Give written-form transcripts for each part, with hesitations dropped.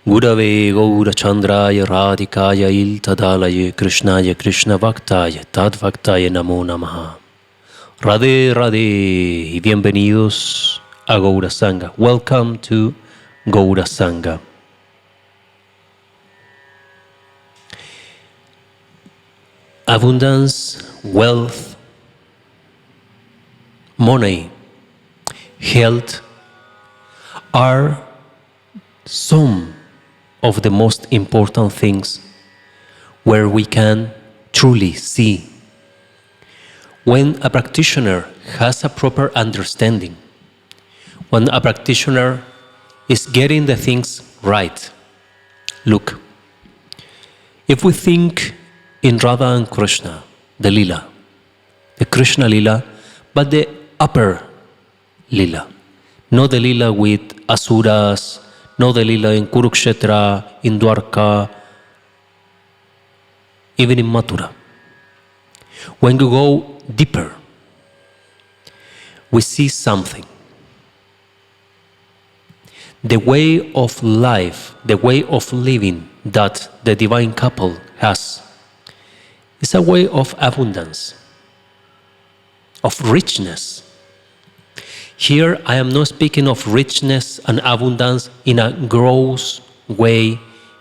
Gurave Goura Chandraya Radhikaya Iltadalaye Krishnaya Krishna Bhaktaya Tad Bhaktaya Namo Namaha. Radhe Radhe y bienvenidos a Goura Sangha. Welcome to Goura Sangha. Abundance, wealth, money, health are some of the most important things where we can truly see. When a practitioner has a proper understanding, when a practitioner is getting the things right. Look, if we think in Radha and Krishna, the Lila, the Krishna Lila, but the upper Lila, not the Lila with Asuras, not the Lila in Kurukshetra, in Dwarka, even in Mathura. When you go deeper, we see something. The way of life, the way of living that the divine couple has is a way of abundance, of richness. Here I am not speaking of richness and abundance in a gross way,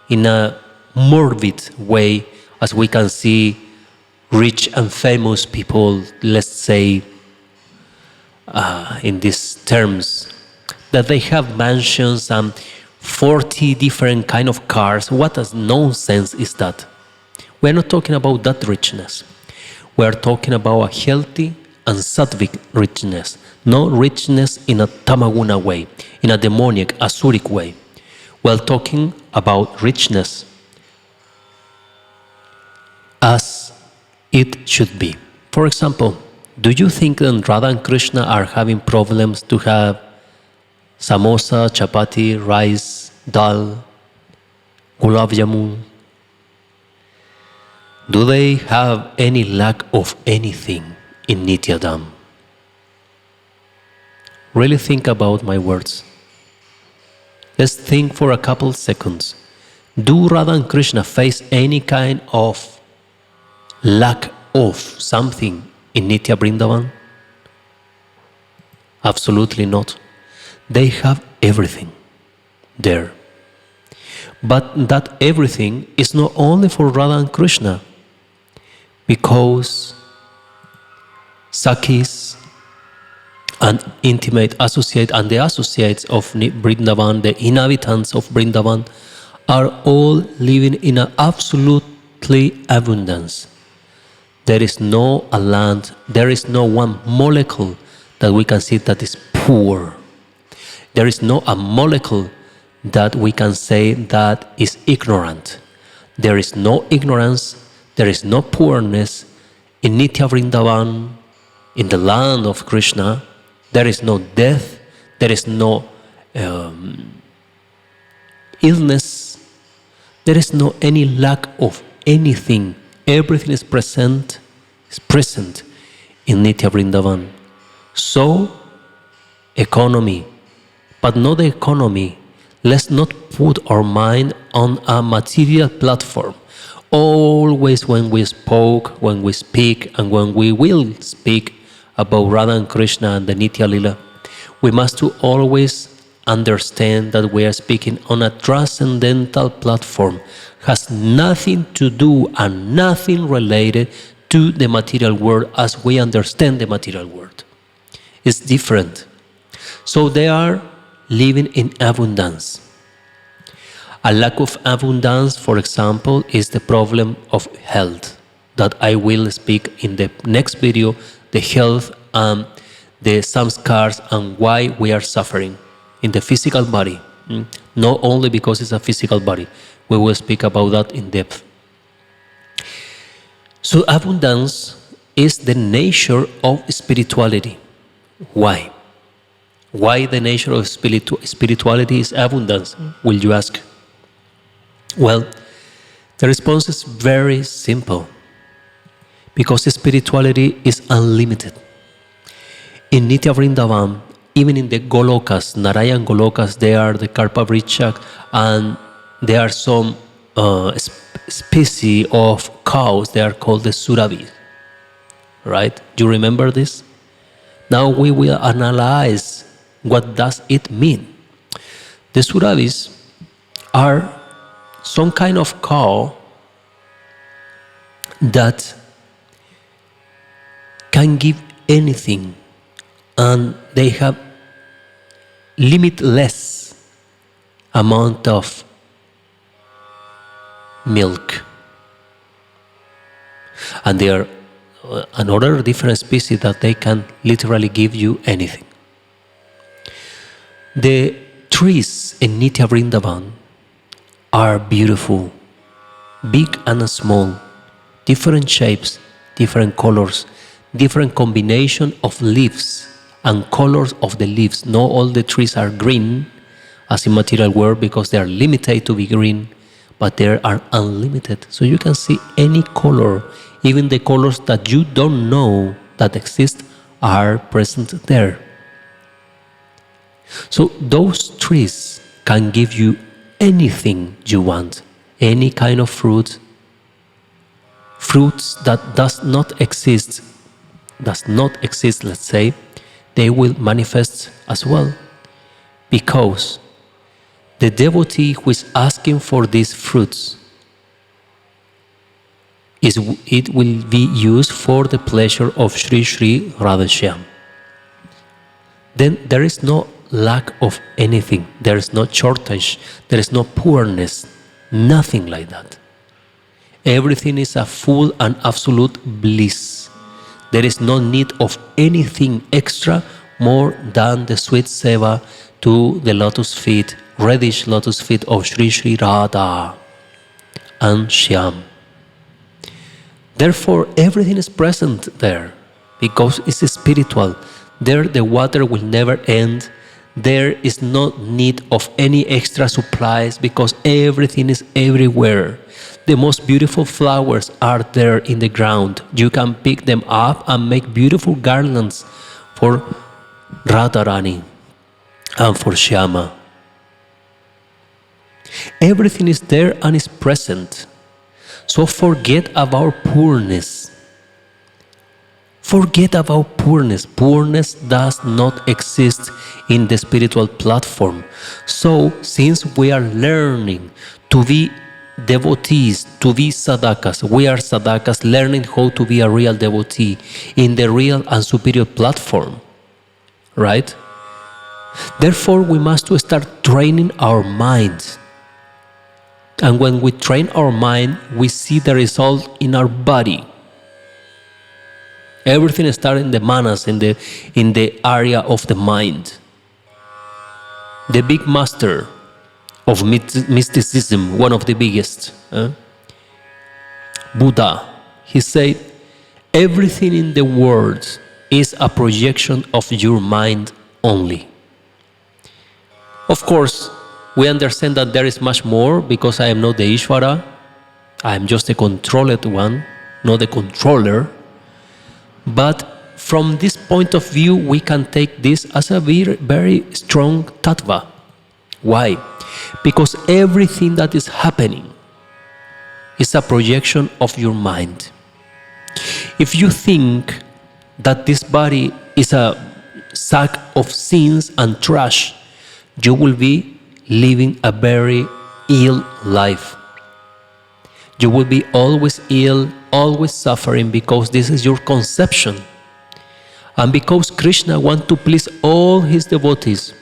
in a morbid way, as we can see rich and famous people, let's say, in these terms, that they have mansions and 40 different kind of cars. What a nonsense is that? We're not talking about that richness. We're talking about a healthy and sattvic richness, not richness in a tamaguna way, in a demonic, asuric way. We're talking about richness as it should be. For example, do you think that Radha and Krishna are having problems to have samosa, chapati, rice, dal, gulab jamun? Do they have any lack of anything in Nityadam? Really think about my words. Let's think for a couple seconds. Do Radha and Krishna face any kind of lack of something in Nitya Vrindavan? Absolutely not. They have everything there. But that everything is not only for Radha and Krishna, because Sakhis and intimate associate and the associates of Vrindavan, the inhabitants of Vrindavan, are all living in an absolutely abundance. There is no a land, there is no one molecule that we can see that is poor. There is no a molecule that we can say that is ignorant. There is no ignorance, there is no poorness in Nitya Vrindavan, in the land of Krishna. There is no death, there is no illness, there is no any lack of anything. Everything is present in Nitya Vrindavan. So, economy, but not the economy. Let's not put our mind on a material platform. Always when we speak, and when we will speak about Radha and Krishna and the Nitya Lila, we must to always understand that we are speaking on a transcendental platform. Has nothing to do and nothing related to the material world as we understand the material world. It's different. So they are living in abundance. A lack of abundance, for example, is the problem of health, that I will speak in the next video, the health and the samskars and why we are suffering in the physical body. Not only because it's a physical body. We will speak about that in depth. So abundance is the nature of spirituality. Why? Why the nature of spirituality is abundance, will you ask? Well, the response is very simple. Because spirituality is unlimited. In Nitya Vrindavan, even in the Golokas, Narayan Golokas, they are the Karpavriksha and there are some species of cows. They are called the surabis, right? Do you remember this? Now we will analyze what does it mean. The surabis are some kind of cow that can give anything, and they have limitless amount of milk. And there are another different species that they can literally give you anything. The trees in Nitya Vrindavan are beautiful, big and small, different shapes, different colors, different combination of leaves and colors of the leaves. Not all the trees are green as in material world because they are limited to be green, but they are unlimited. So you can see any color, even the colors that you don't know that exist are present there. So those trees can give you anything you want, any kind of fruit, fruits that does not exist, let's say, they will manifest as well, because the devotee who is asking for these fruits, it will be used for the pleasure of Sri Sri Radhe. Then there is no lack of anything, there is no shortage, there is no poorness, nothing like that. Everything is a full and absolute bliss. There is no need of anything extra more than the sweet seva to the lotus feet, reddish lotus feet of Sri Sri Radha and Shyam. Therefore, everything is present there because it's spiritual. There the water will never end. There is no need of any extra supplies because everything is everywhere. The most beautiful flowers are there in the ground. You can pick them up and make beautiful garlands for Radharani and for Shyama. Everything is there and is present. So forget about poorness. Forget about poorness. Poorness does not exist in the spiritual platform. So since we are learning to be devotees, to be sadhakas, we are sadhakas learning how to be a real devotee in the real and superior platform, right? Therefore, we must start training our minds. And when we train our mind, we see the result in our body. Everything starts in the manas, in the area of the mind. The big master of mysticism, one of the biggest, Buddha, he said, everything in the world is a projection of your mind only. Of course, we understand that there is much more because I am not the Ishvara, I am just the controlled one, not the controller. But from this point of view, we can take this as a very, very strong tattva. Why? Because everything that is happening is a projection of your mind. If you think that this body is a sack of sins and trash, you will be living a very ill life. You will be always ill, always suffering, because this is your conception. And because Krishna wants to please all his devotees,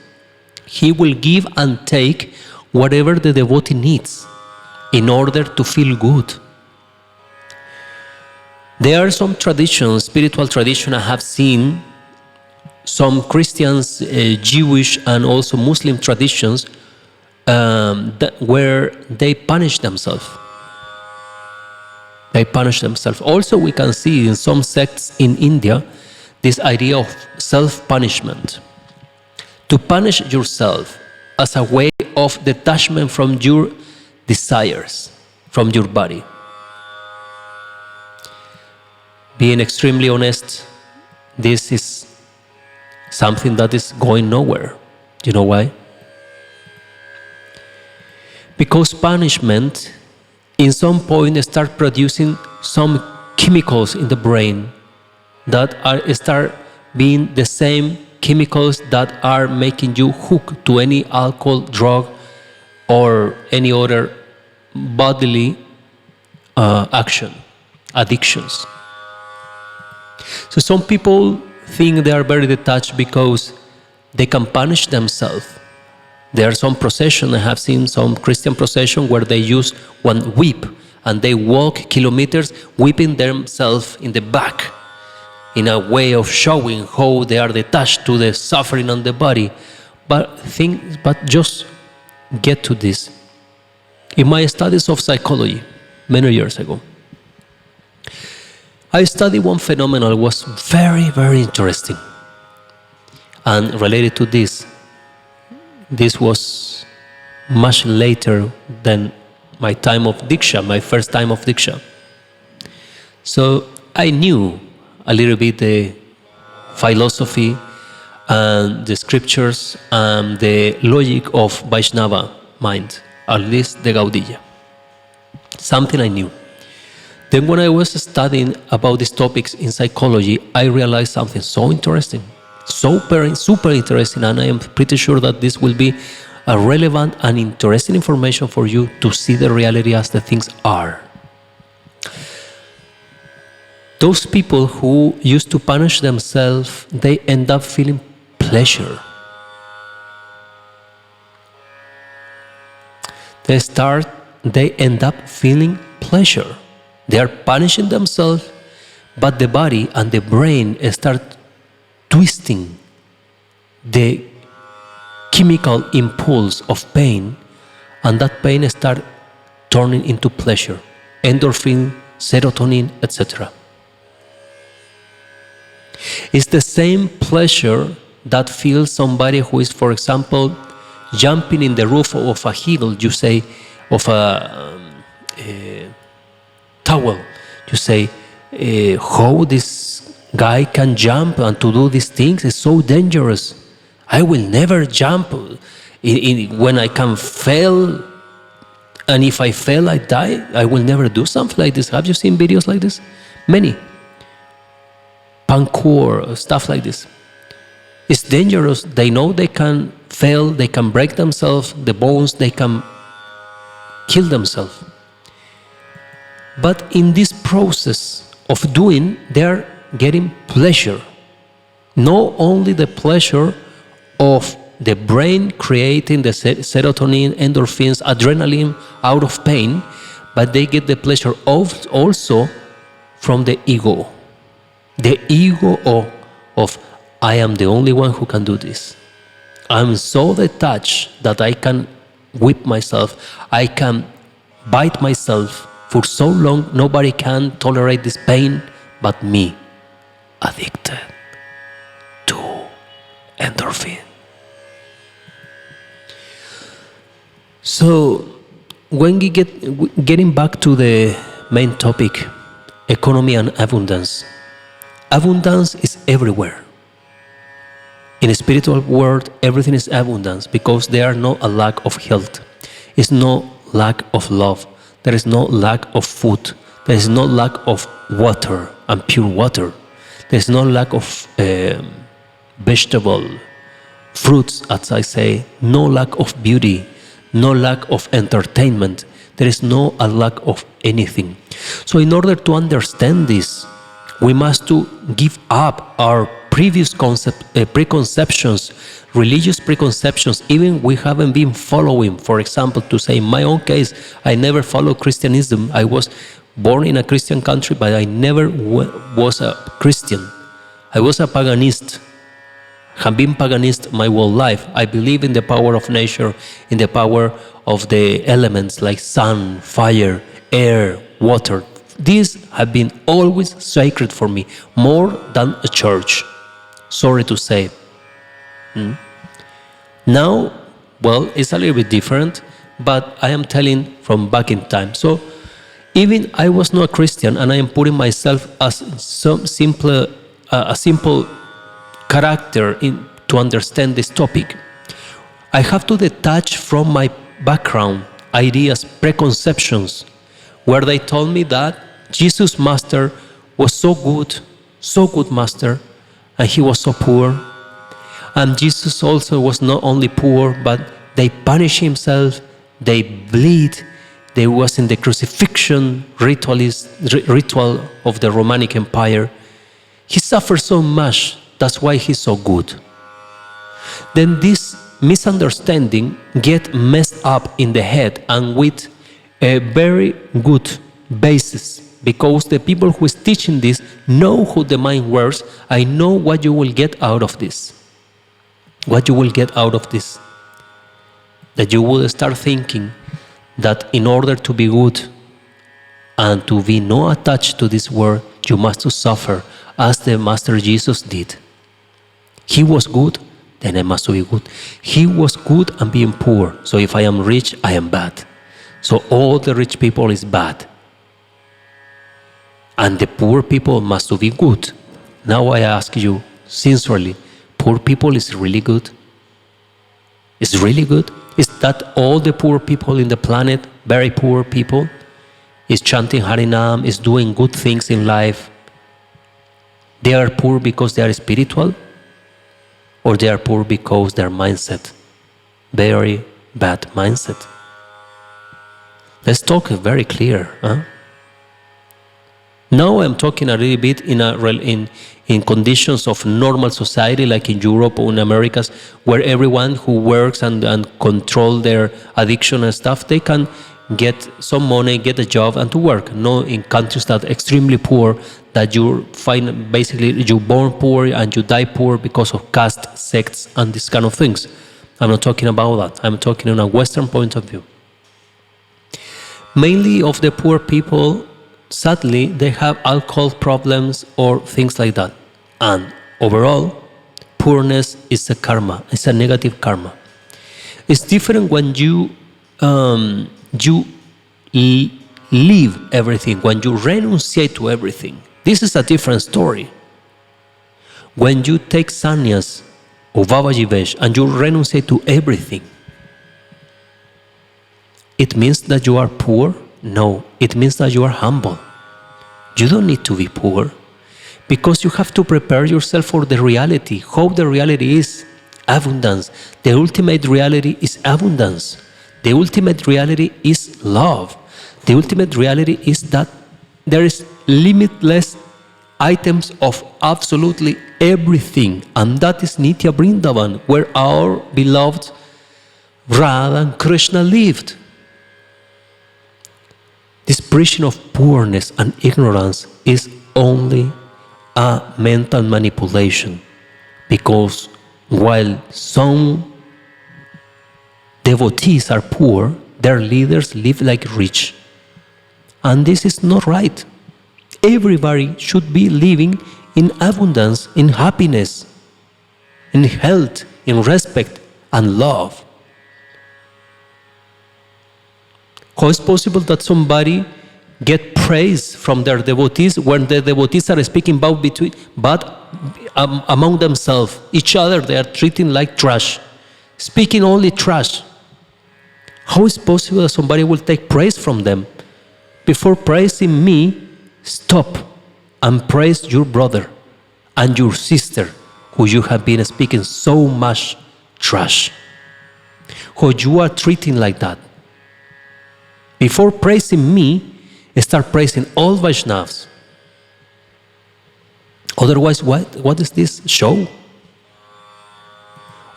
he will give and take whatever the devotee needs in order to feel good. There are some traditions, spiritual tradition I have seen, some Christians, Jewish and also Muslim traditions where they punish themselves. They punish themselves. Also, we can see in some sects in India this idea of self-punishment. To punish yourself as a way of detachment from your desires, from your body. Being extremely honest, this is something that is going nowhere. You know why? Because punishment, in some point, start producing some chemicals in the brain that start being the same chemicals that are making you hook to any alcohol, drug, or any other bodily action, addictions. So some people think they are very detached because they can punish themselves. There are some procession, I have seen some Christian procession where they use one whip and they walk kilometers whipping themselves in the back in a way of showing how they are detached to the suffering on the body. But just get to this. In my studies of psychology, many years ago, I studied one phenomenon that was very, very interesting. And related to this was much later than my time of Diksha, my first time of Diksha. So I knew a little bit the philosophy and the scriptures and the logic of Vaishnava mind, at least the Gaudiya. Something I knew. Then when I was studying about these topics in psychology, I realized something so interesting, super interesting, and I am pretty sure that this will be a relevant and interesting information for you to see the reality as the things are. Those people who used to punish themselves, they end up feeling pleasure. They end up feeling pleasure. They are punishing themselves, but the body and the brain start twisting the chemical impulse of pain, and that pain start turning into pleasure, endorphin, serotonin, etc. It's the same pleasure that feels somebody who is, for example, jumping in the roof of a hill, you say, of a tower. You say, how this guy can jump and to do these things is so dangerous. I will never jump when I can fail, and if I fail, I die. I will never do something like this. Have you seen videos like this? Many. Parkour, stuff like this. It's dangerous. They know they can fail, they can break themselves, the bones, they can kill themselves. But in this process of doing, they are getting pleasure. Not only the pleasure of the brain creating the serotonin, endorphins, adrenaline out of pain, but they get the pleasure also from the ego. The ego of I am the only one who can do this. I'm so detached that I can whip myself, I can bite myself for so long, nobody can tolerate this pain but me, addicted to endorphin. So when we getting back to the main topic, economy and abundance. Abundance is everywhere. In the spiritual world, everything is abundance because there are no a lack of health. It's no lack of love. There is no lack of food. There is no lack of water and pure water. There is no lack of vegetable, fruits, as I say. No lack of beauty. No lack of entertainment. There is no a lack of anything. So in order to understand this, we must to give up our previous preconceptions, religious preconceptions, even we haven't been following. For example, to say in my own case, I never followed Christianism. I was born in a Christian country, but I never was a Christian. I was a paganist. Have been paganist my whole life. I believe in the power of nature, in the power of the elements like sun, fire, air, water. These have been always sacred for me, more than a church. Sorry to say. Now, well, it's a little bit different, but I am telling from back in time. So, even I was not a Christian, and I am putting myself as some a simple character to understand this topic. I have to detach from my background ideas, preconceptions, where they told me that Jesus Master was so good Master, and he was so poor. And Jesus also was not only poor, but they punish himself, they bleed, they was in the crucifixion ritual of the Roman Empire. He suffered so much, that's why he's so good. Then this misunderstanding get messed up in the head and with a very good basis, because the people who is teaching this know who the mind works. I know what you will get out of this. What you will get out of this. That you will start thinking that in order to be good and to be not attached to this world, you must suffer as the Master Jesus did. He was good, then I must be good. He was good and being poor. So if I am rich, I am bad. So all the rich people is bad. And the poor people must be good. Now I ask you, sincerely, poor people is really good? Is really good? Is that all the poor people in the planet, very poor people, is chanting Harinam, is doing good things in life? They are poor because they are spiritual? Or they are poor because their mindset, very bad mindset? Let's talk very clear. Huh? Now I'm talking a little bit in conditions of normal society, like in Europe or in Americas, where everyone who works and control their addiction and stuff, they can get some money, get a job, and to work. No, in countries that are extremely poor, that you find basically you're born poor and you die poor because of caste, sects, and these kind of things. I'm not talking about that. I'm talking on a Western point of view. Mainly of the poor people, sadly, they have alcohol problems or things like that. And overall, poorness is a karma. It's a negative karma. It's different when you leave everything, when you renunciate to everything. This is a different story. When you take sannyas or Babaji Vesh and you renunciate to everything, it means that you are poor? No, it means that you are humble. You don't need to be poor, because you have to prepare yourself for the reality. How the reality is? Abundance. The ultimate reality is abundance. The ultimate reality is love. The ultimate reality is that there is limitless items of absolutely everything, and that is Nitya Vrindavan, where our beloved Radha and Krishna lived. This preaching of poorness and ignorance is only a mental manipulation, because while some devotees are poor, their leaders live like rich. And this is not right. Everybody should be living in abundance, in happiness, in health, in respect and love. How is it possible that somebody get praise from their devotees when the devotees are speaking but among themselves, each other, they are treating like trash, speaking only trash? How is it possible that somebody will take praise from them? Before praising me, stop and praise your brother and your sister, who you have been speaking so much trash, who you are treating like that. Before praising me, start praising all Vaishnavas. Otherwise, what is this show?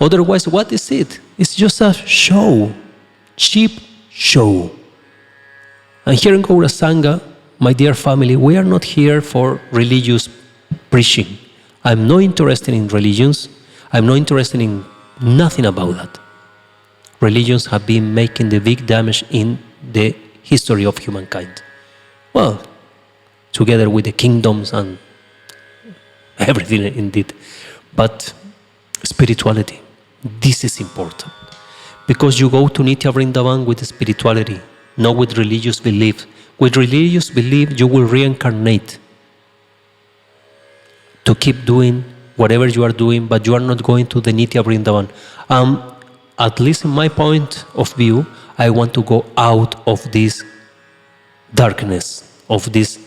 Otherwise, what is it? It's just a show, cheap show. And here in Goura Sangha, my dear family, we are not here for religious preaching. I'm not interested in religions. I'm not interested in nothing about that. Religions have been making the big damage in the history of humankind. Well, together with the kingdoms and everything indeed. But spirituality, this is important. Because you go to Nitya Vrindavan with spirituality, not with religious belief. With religious belief, you will reincarnate to keep doing whatever you are doing, but you are not going to the Nitya Vrindavan. At least in my point of view, I want to go out of this darkness, of this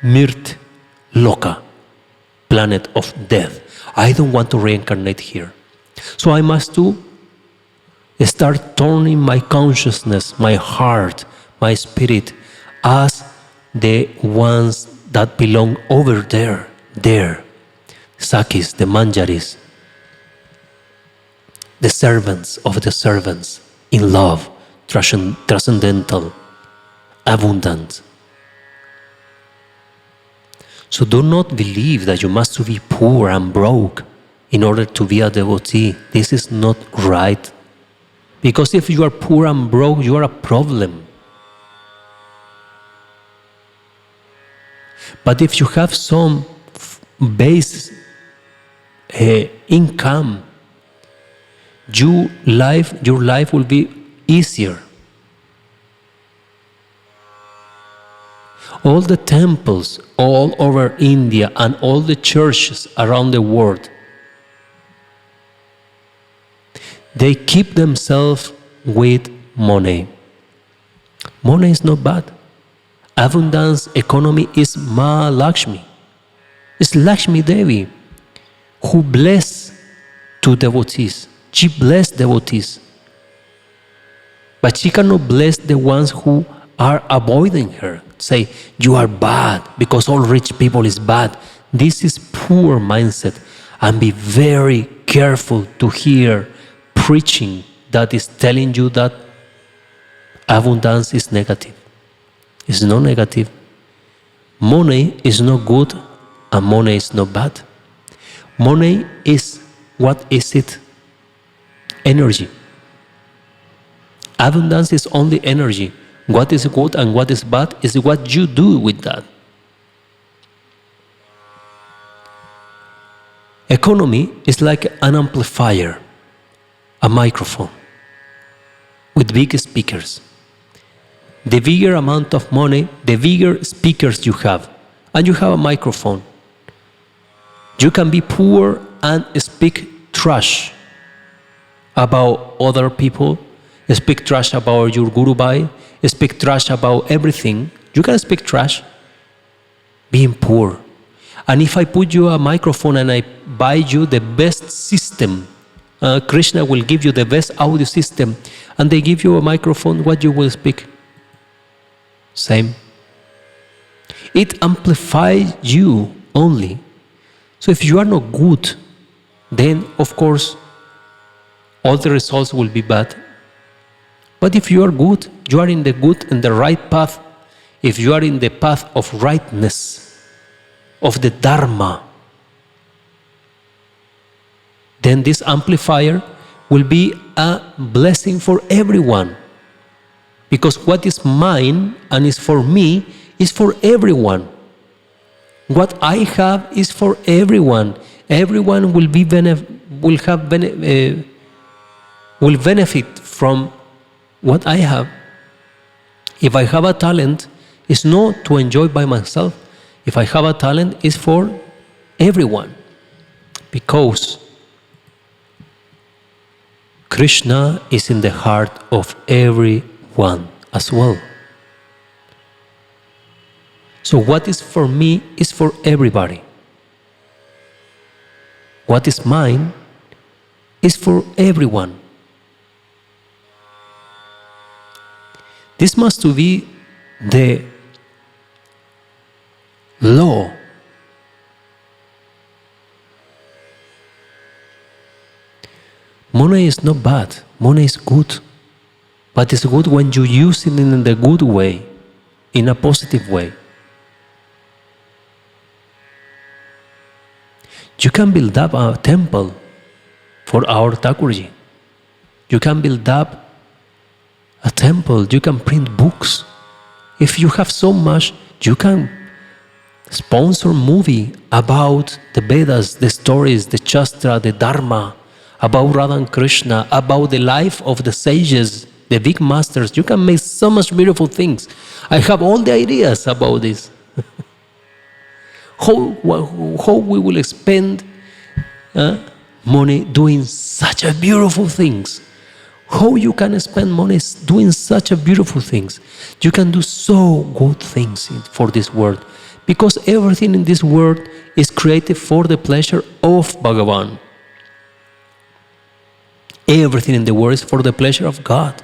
Mirt Loka, planet of death. I don't want to reincarnate here. So I must start turning my consciousness, my heart, my spirit as the ones that belong over there, Sakis, the Manjaris, the servants of the servants, in love, transcendental, abundant. So do not believe that you must be poor and broke in order to be a devotee. This is not right. Because if you are poor and broke, you are a problem. But if you have some base income, your life will be easier. All the temples all over India and all the churches around the world, they keep themselves with money. Money is not bad. Abundance economy is Ma Lakshmi. It's Lakshmi Devi who bless to devotees. She bless devotees. But she cannot bless the ones who are avoiding her. Say, you are bad because all rich people is bad. This is poor mindset. And be very careful to hear preaching that is telling you that abundance is negative. It's not negative. Money is not good and money is not bad. Money is, what is it? Energy. Abundance is only energy. What is good and what is bad is what you do with that. Economy is like an amplifier, a microphone with big speakers. The bigger amount of money, the bigger speakers you have, and you have a microphone. You can be poor and speak trash about other people, speak trash about your Guru Bhai, speak trash about everything. You can speak trash being poor. And if I put you a microphone and I buy you the best system, Krishna will give you the best audio system, and they give you a microphone, what you will speak? Same. It amplifies you only. So if you are not good, then of course all the results will be bad. But if you are good, you are in the good and the right path. If you are in the path of rightness, of the Dharma, then this amplifier will be a blessing for everyone. Because what is mine and is for me is for everyone. What I have is for everyone. Everyone will benefit from what I have. If I have a talent, it's not to enjoy by myself. If I have a talent, it's for everyone. Because Krishna is in the heart of everyone as well. So what is for me is for everybody. What is mine is for everyone. This must be the law. Money is not bad, money is good. But it's good when you use it in the good way, in a positive way. You can build up a temple for our Thakurji. You can build up a temple, you can print books. If you have so much, you can sponsor a movie about the Vedas, the stories, the Shastra, the Dharma, about Radha and Krishna, about the life of the sages, the big masters. You can make so much beautiful things. I have all the ideas about this. How we will spend money doing such a beautiful things. How you can spend money doing such a beautiful things? You can do so good things for this world, because everything in this world is created for the pleasure of Bhagavan. Everything in the world is for the pleasure of God.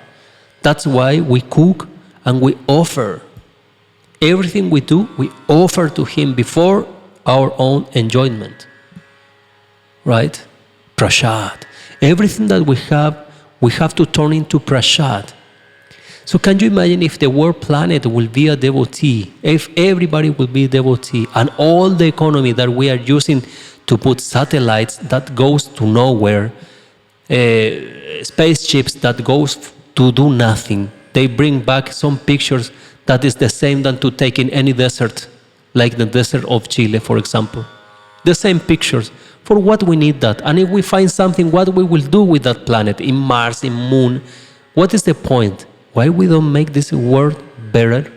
That's why we cook and we offer. Everything we do, we offer to Him before our own enjoyment. Right? Prasad. Everything that we have to turn into prasad. So can you imagine if the world planet will be a devotee, if everybody will be a devotee, and all the economy that we are using to put satellites that goes to nowhere, spaceships that goes to do nothing, they bring back some pictures that is the same than to take in any desert, like the desert of Chile, for example. The same pictures. For what we need that? And if we find something, what we will do with that planet, in Mars, in Moon? What is the point? Why we don't make this world better?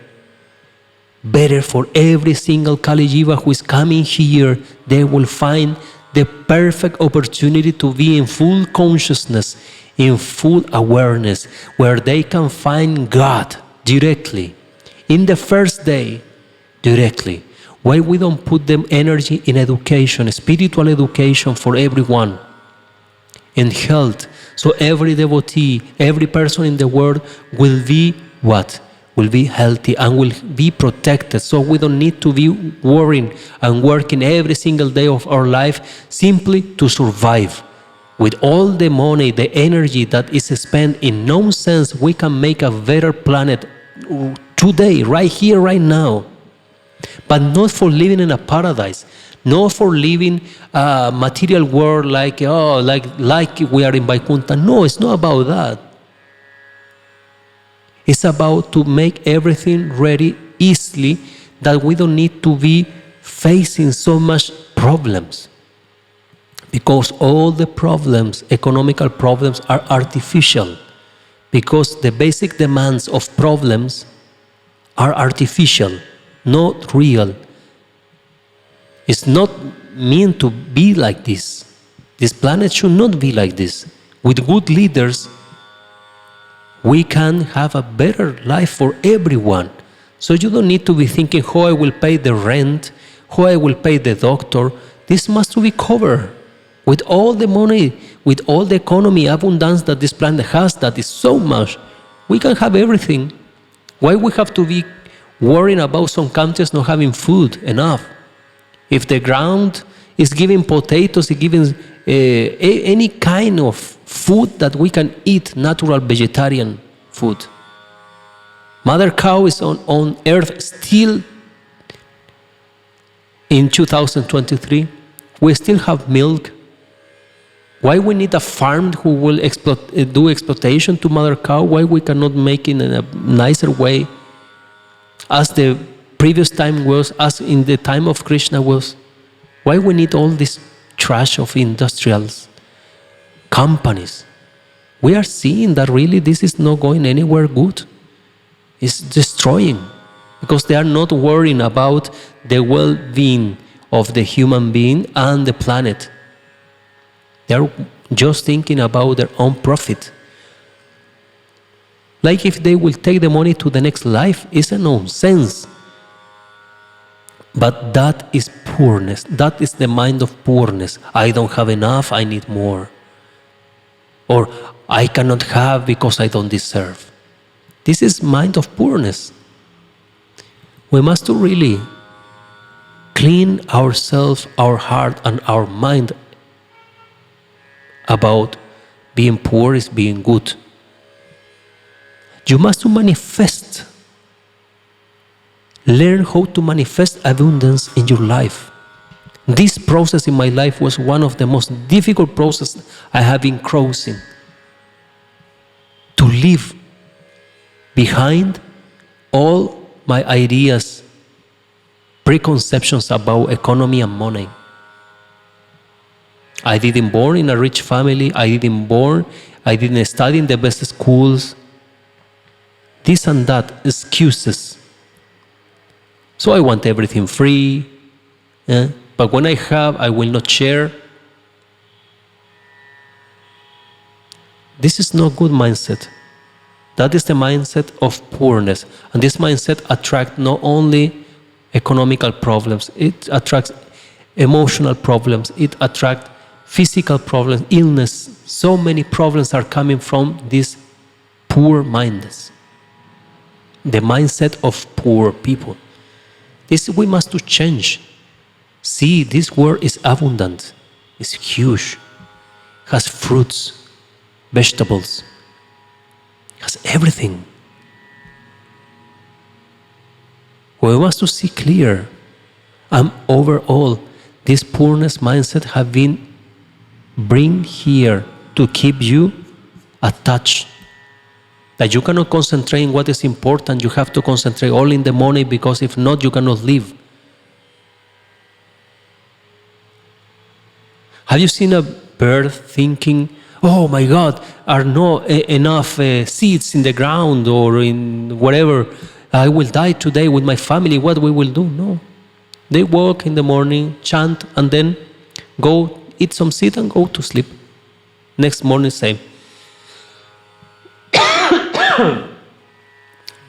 Better for every single Kali Jiva who is coming here. They will find the perfect opportunity to be in full consciousness, in full awareness, where they can find God directly. In the first day, directly. Why we don't put them energy in education, spiritual education for everyone, in health, so every devotee, every person in the world will be what? Will be healthy and will be protected. So we don't need to be worrying and working every single day of our life simply to survive. With all the money, the energy that is spent in nonsense, we can make a better planet today, right here, right now. But not for living in a paradise, not for living a material world like we are in Vaikuntha. No, it's not about that. It's about to make everything ready easily, that we don't need to be facing so much problems. Because all the problems, economical problems, are artificial. Because the basic demands of problems are artificial, not real. It's not meant to be like this. This planet should not be like this. With good leaders, we can have a better life for everyone. So you don't need to be thinking how I will pay the rent, how I will pay the doctor. This must be covered. With all the money, with all the economy, abundance that this planet has, that is so much, we can have everything. Why we have to be worrying about some countries not having food enough? If the ground is giving potatoes, it's giving any kind of food that we can eat, natural vegetarian food. Mother cow is on earth still in 2023. We still have milk. Why we need a farm who will do exploitation to mother cow? Why we cannot make it in a nicer way, as the previous time was, as in the time of Krishna was? Why we need all this trash of industrials, companies? We are seeing that really this is not going anywhere good. It's destroying, because they are not worrying about the well-being of the human being and the planet. They are just thinking about their own profit. Like if they will take the money to the next life, it's a nonsense. But that is poorness. That is the mind of poorness. I don't have enough, I need more. Or I cannot have because I don't deserve. This is mind of poorness. We must really clean ourselves, our heart and our mind about being poor is being good. You must manifest. Learn how to manifest abundance in your life. This process in my life was one of the most difficult processes I have been crossing. To leave behind all my ideas, preconceptions about economy and money. I didn't born in a rich family. I didn't study in the best schools. This and that, excuses. So I want everything free. But when I have, I will not share. This is not good mindset. That is the mindset of poorness. And this mindset attracts not only economical problems, it attracts emotional problems, it attracts physical problems, illness. So many problems are coming from these poor minds. The mindset of poor people. This we must to change. See, this world is abundant, it's huge, has fruits, vegetables, has everything. We must to see clear. And overall, this poorness mindset have been bring here to keep you attached. That you cannot concentrate on what is important. You have to concentrate all in the money, because if not, you cannot live. Have you seen a bird thinking, oh my God, are not enough seeds in the ground or in whatever, I will die today with my family, what we will do? No. They walk in the morning, chant, and then go eat some seed and go to sleep. Next morning, same.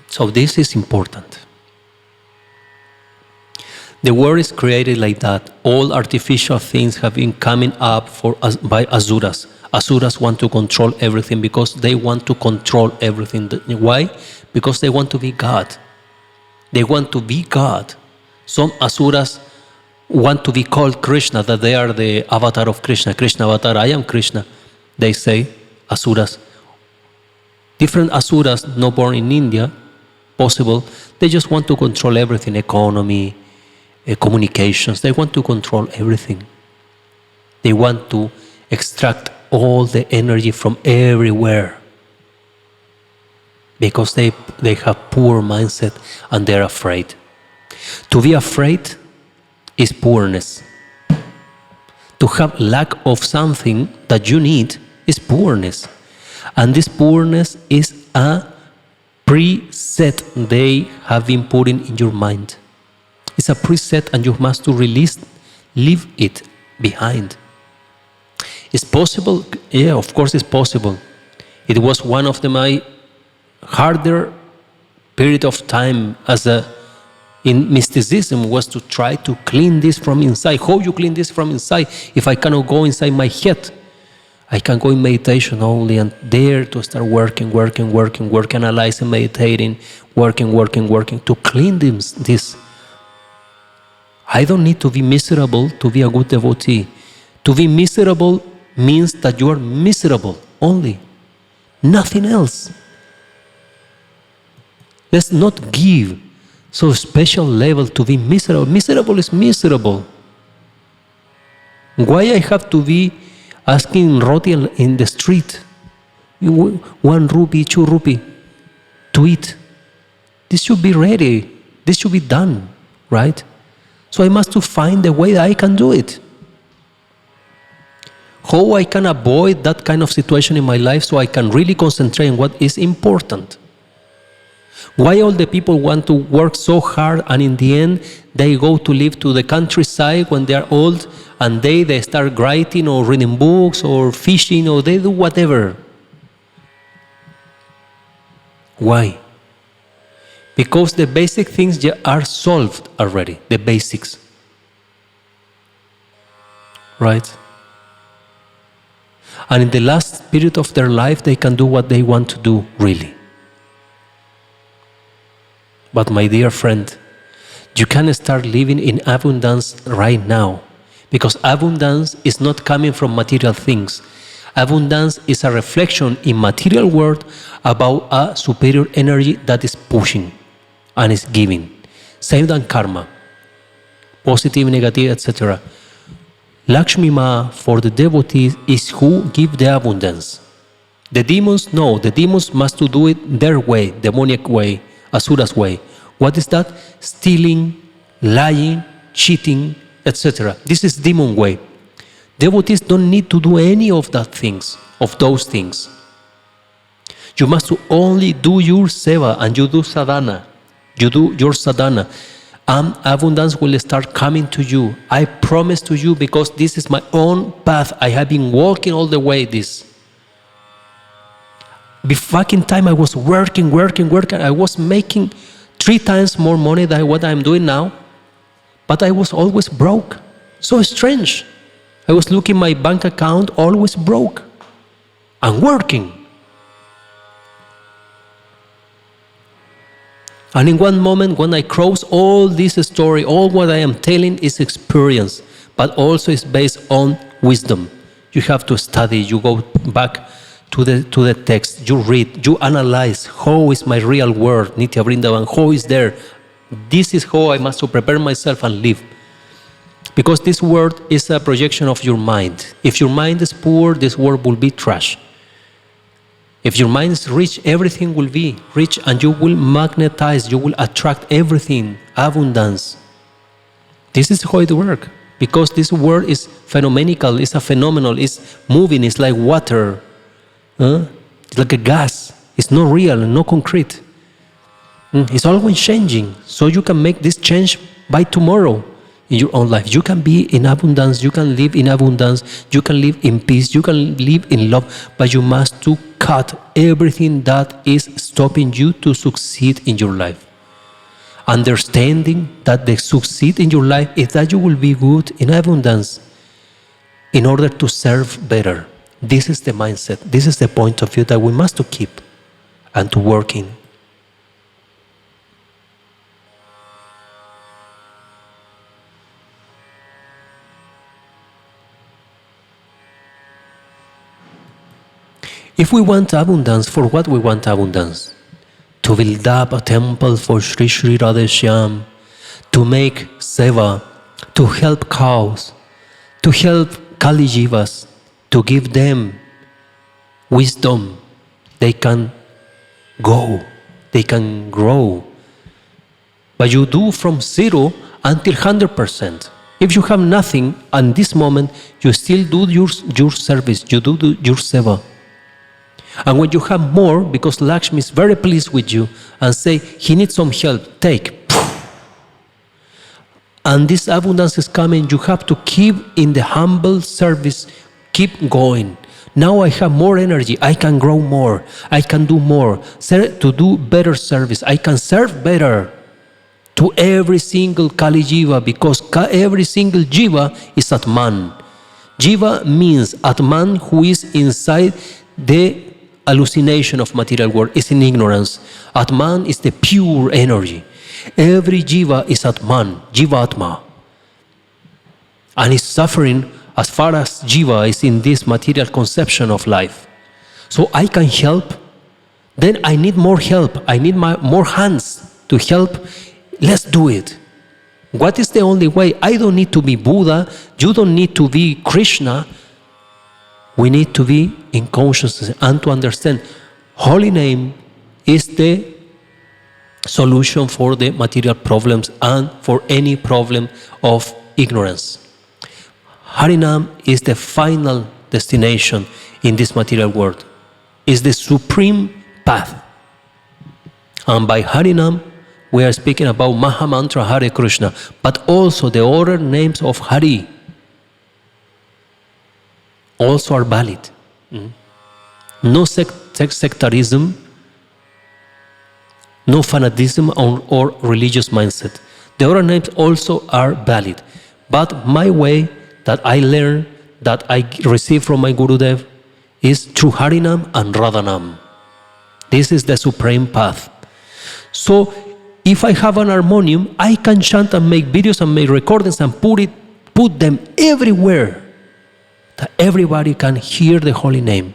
So this is important. The world is created like that. All artificial things have been coming up by Asuras. Asuras want to control everything because they want to control everything. Why? Because they want to be God. They want to be God. Some Asuras want to be called Krishna, that they are the avatar of Krishna. Krishna avatar, I am Krishna. They say, Asuras. Different Asuras, not born in India, possible. They just want to control everything, economy, communications. They want to control everything. They want to extract all the energy from everywhere, because they have poor mindset and they're afraid. To be afraid is poorness. To have lack of something that you need is poorness. And this poorness is a preset they have been putting in your mind. It's a preset, and you must to release, leave it behind. It's possible? Yeah, of course it's possible. It was one of my harder period of time in mysticism, was to try to clean this from inside. How you clean this from inside? If I cannot go inside my head, I can go in meditation only, and there to start working, analyzing, meditating, working to clean this. I don't need to be miserable to be a good devotee. To be miserable means that you are miserable only, nothing else. Let's not give so special level to be miserable. Miserable is miserable. Why I have to be asking roti in the street, 1 rupee, 2 rupee to eat? This should be ready. This should be done, right? So I must to find a way that I can do it. How I can avoid that kind of situation in my life so I can really concentrate on what is important. Why all the people want to work so hard, and in the end they go to live to the countryside when they are old, and they start writing or reading books or fishing, or they do whatever. Why? Because the basic things are solved already, the basics. Right? And in the last period of their life, they can do what they want to do, really. But my dear friend, you can start living in abundance right now, because abundance is not coming from material things. Abundance is a reflection in material world about a superior energy that is pushing and is giving. Same than karma, positive, negative, etc. Lakshmi Ma for the devotees is who give the abundance. The demons, no, the demons must to do it their way, demoniac way, Asura's way. What is that? Stealing, lying, cheating, etc. This is demon way. Devotees don't need to do any of those things. You must only do your seva, and you do sadhana. You do your sadhana, and abundance will start coming to you. I promise to you, because this is my own path. I have been walking all the way this. Back in time, I was working. I was making 3 times more money than what I'm doing now, but I was always broke. So strange. I was looking my bank account, always broke, and working. And in one moment, when I cross all this story, all what I am telling is experience, but also is based on wisdom. You have to study, you go back to the text, you read, you analyze, how is my real world, Nitya Vrindavan, how is there? This is how I must prepare myself and live. Because this world is a projection of your mind. If your mind is poor, this world will be trash. If your mind is rich, everything will be rich, and you will magnetize, you will attract everything, abundance. This is how it works. Because this world is phenomenal, it's a phenomenal, it's moving, it's like water. It's like a gas. It's not real, no concrete. It's always changing. So you can make this change by tomorrow in your own life. You can be in abundance, you can live in abundance, you can live in peace, you can live in love, but you must to cut everything that is stopping you to succeed in your life. Understanding that the succeed in your life is that you will be good in abundance in order to serve better. This is the mindset, this is the point of view that we must to keep and to work in. If we want abundance, for what we want abundance? To build up a temple for Sri Sri Radhe Shyam, to make seva, to help cows, to help Kali Jivas, to give them wisdom. They can go, they can grow. But you do from 0 until 100%. If you have nothing, at this moment, you still do your service, you do your seva. And when you have more, because Lakshmi is very pleased with you and say, he needs some help, take. And this abundance is coming, you have to keep in the humble service, keep going. Now I have more energy, I can grow more, I can do more, to do better service, I can serve better to every single Kali Jiva, because every single Jiva is Atman. Jiva means Atman, who is inside the hallucination of material world, is in ignorance. Atman is the pure energy. Every Jiva is Atman, Jivatma. And is suffering as far as Jiva is in this material conception of life. So I can help, then I need more help. I need more hands to help. Let's do it. What is the only way? I don't need to be Buddha. You don't need to be Krishna. We need to be in consciousness and to understand holy name is the solution for the material problems and for any problem of ignorance. Harinam is the final destination in this material world. Is the supreme path. And by Harinam, we are speaking about Mahamantra Hare Krishna, but also the other names of Hari also are valid. No sectarism, no fanatism or religious mindset. The other names also are valid. But my way that I learn, that I receive from my Gurudev, is through Harinam and Radhanam. This is the supreme path. So if I have an harmonium, I can chant and make videos and make recordings and put them everywhere, that everybody can hear the holy name.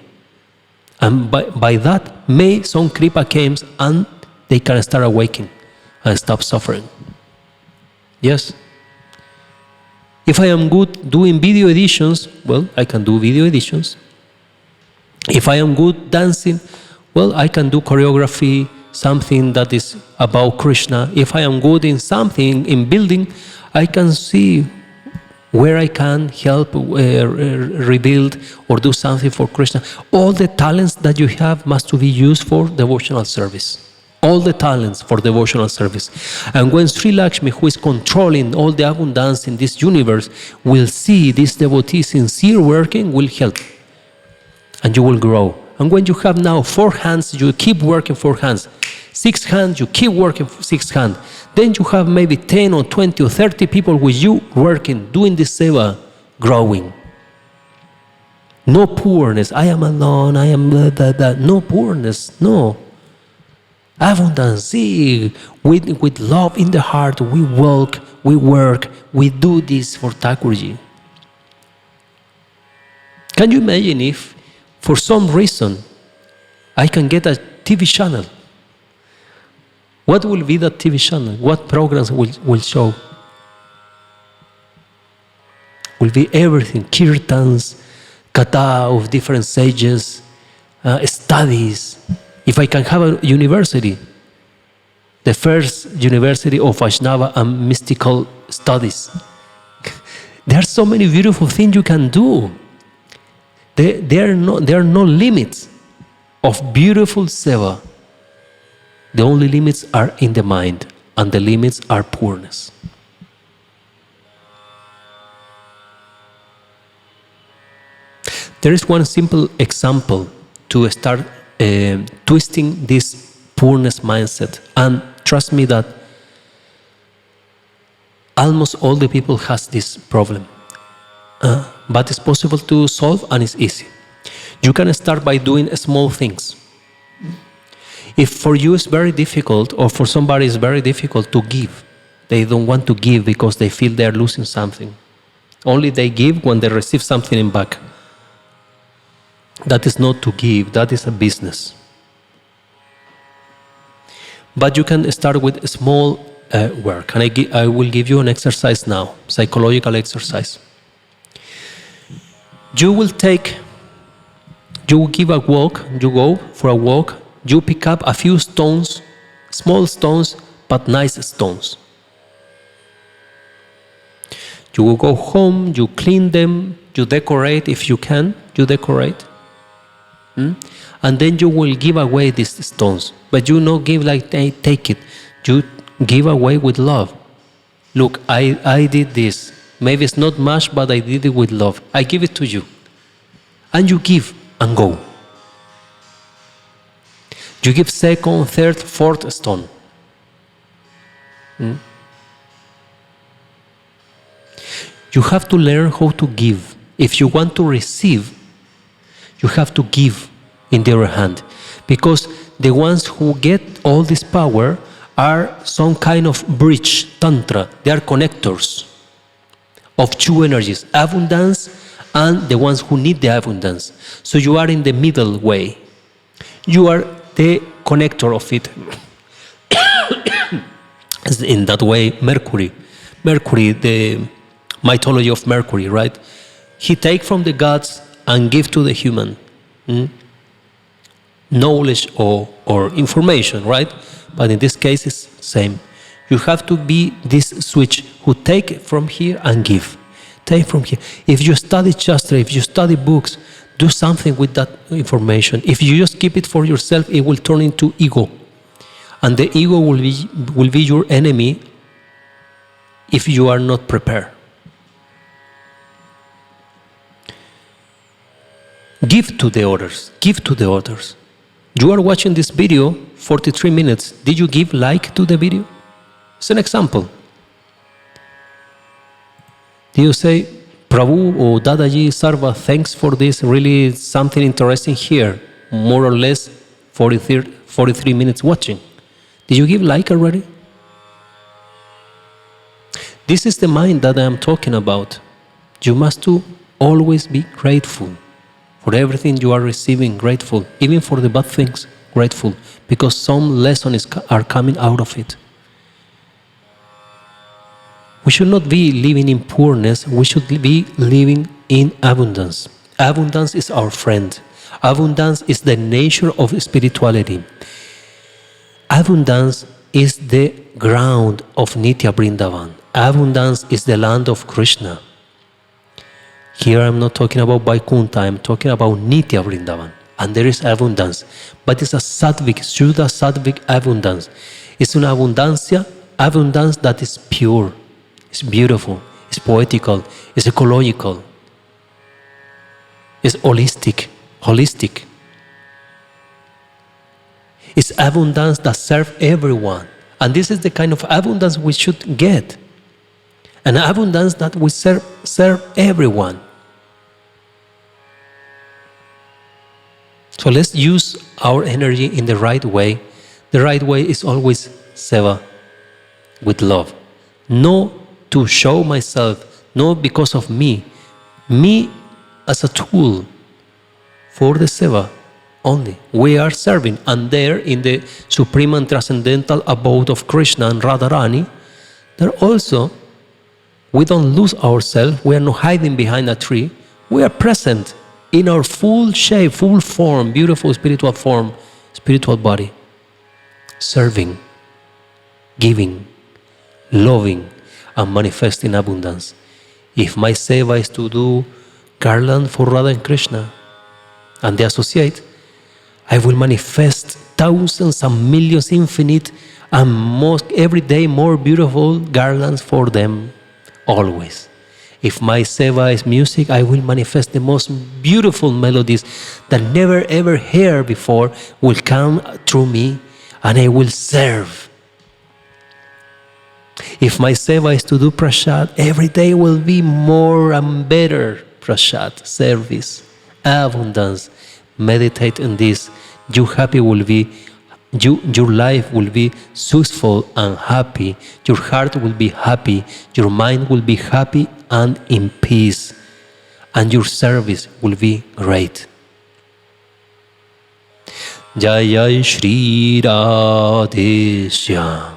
And by that, may some kripa comes and they can start awakening and stop suffering. Yes. If I am good doing video editions, well, I can do video editions. If I am good dancing, well, I can do choreography, something that is about Krishna. If I am good in something, in building, I can see where I can help rebuild or do something for Krishna. All the talents that you have must to be used for devotional service. All the talents for devotional service. And when Sri Lakshmi, who is controlling all the abundance in this universe, will see this devotee sincere working, will help. And you will grow. And when you have now 4 hands, you keep working 4 hands. 6 hands, you keep working 6 hands. Then you have maybe 10 or 20 or 30 people with you working, doing this seva, growing. No poorness. I am alone. I am blah, blah, blah. No poorness. No. Abundance. See, with love in the heart, we walk, we work, we do this for Thakurji. Can you imagine if, for some reason, I can get a TV channel? What will be that TV channel? What programs will show? Will be everything, kirtans, kata of different sages, studies. If I can have a university, the first university of Vaishnava and mystical studies. There are so many beautiful things you can do. There are no limits of beautiful seva. The only limits are in the mind, and the limits are poorness. There is one simple example to start twisting this poorness mindset, and trust me that almost all the people has this problem, but it's possible to solve and it's easy. You can start by doing small things. If for you it's very difficult, or for somebody it's very difficult to give, they don't want to give because they feel they're losing something. Only they give when they receive something in back. That is not to give, that is a business. But you can start with a small work. And I will give you an exercise now, psychological exercise. You will give a walk, you go for a walk, you pick up a few stones, small stones, but nice stones. You will go home, you clean them, you decorate if you can, you decorate. And then you will give away these stones. But you not give like take it. You give away with love. Look, I did this. Maybe it's not much, but I did it with love. I give it to you. And you give and go. You give second, third, fourth stone. You have to learn how to give. If you want to receive, you have to give in the other hand. Because the ones who get all this power are some kind of bridge, tantra. They are connectors of two energies, abundance and the ones who need the abundance. So you are in the middle way. You are the connector of it. In that way, Mercury, the mythology of Mercury, right? He takes from the gods and gives to the human. Knowledge or information, right? But in this case, it's same. You have to be this switch who take from here and give. Take from here. If you study Shastra, if you study books, do something with that information. If you just keep it for yourself, it will turn into ego. And the ego will be your enemy if you are not prepared. Give to the others. Give to the others. You are watching this video, 43 minutes. Did you give like to the video? It's an example. Do you say, Prabhu or Dadaji, Sarva, thanks for this, really something interesting here, more or less 43 minutes watching. Did you give like already? This is the mind that I am talking about. You must always be grateful. For everything you are receiving, grateful. Even for the bad things, grateful. Because some lessons are coming out of it. We should not be living in poorness. We should be living in abundance. Abundance is our friend. Abundance is the nature of spirituality. Abundance is the ground of Nitya Vrindavan. Abundance is the land of Krishna. Here I'm not talking about Vaikuntha, I'm talking about Nitya Vrindavan. And there is abundance. But it's a sattvic, Shuddha sattvic abundance. It's an abundance that is pure. It's beautiful. It's poetical. It's ecological. It's holistic. It's abundance that serves everyone. And this is the kind of abundance we should get. An abundance that will serve everyone. So let's use our energy in the right way. The right way is always seva, with love. Not to show myself, not because of me as a tool for the seva only. We are serving, and there in the supreme and transcendental abode of Krishna and Radharani, there also, we don't lose ourselves, we are not hiding behind a tree, we are present in our full shape, full form, beautiful spiritual form, spiritual body, serving, giving, loving, and manifesting abundance. If my seva is to do garland for Radha and Krishna, and they associate, I will manifest thousands and millions, infinite, and most every day more beautiful garlands for them, always. If my seva is music, I will manifest the most beautiful melodies that never ever heard before will come through me, and I will serve. If my seva is to do prasad, every day will be more and better prasad, service, abundance. Meditate on this. Your life will be successful and happy. Your heart will be happy. Your mind will be happy and in peace. And your service will be great. Jai Jai Shri Radhe Shyam.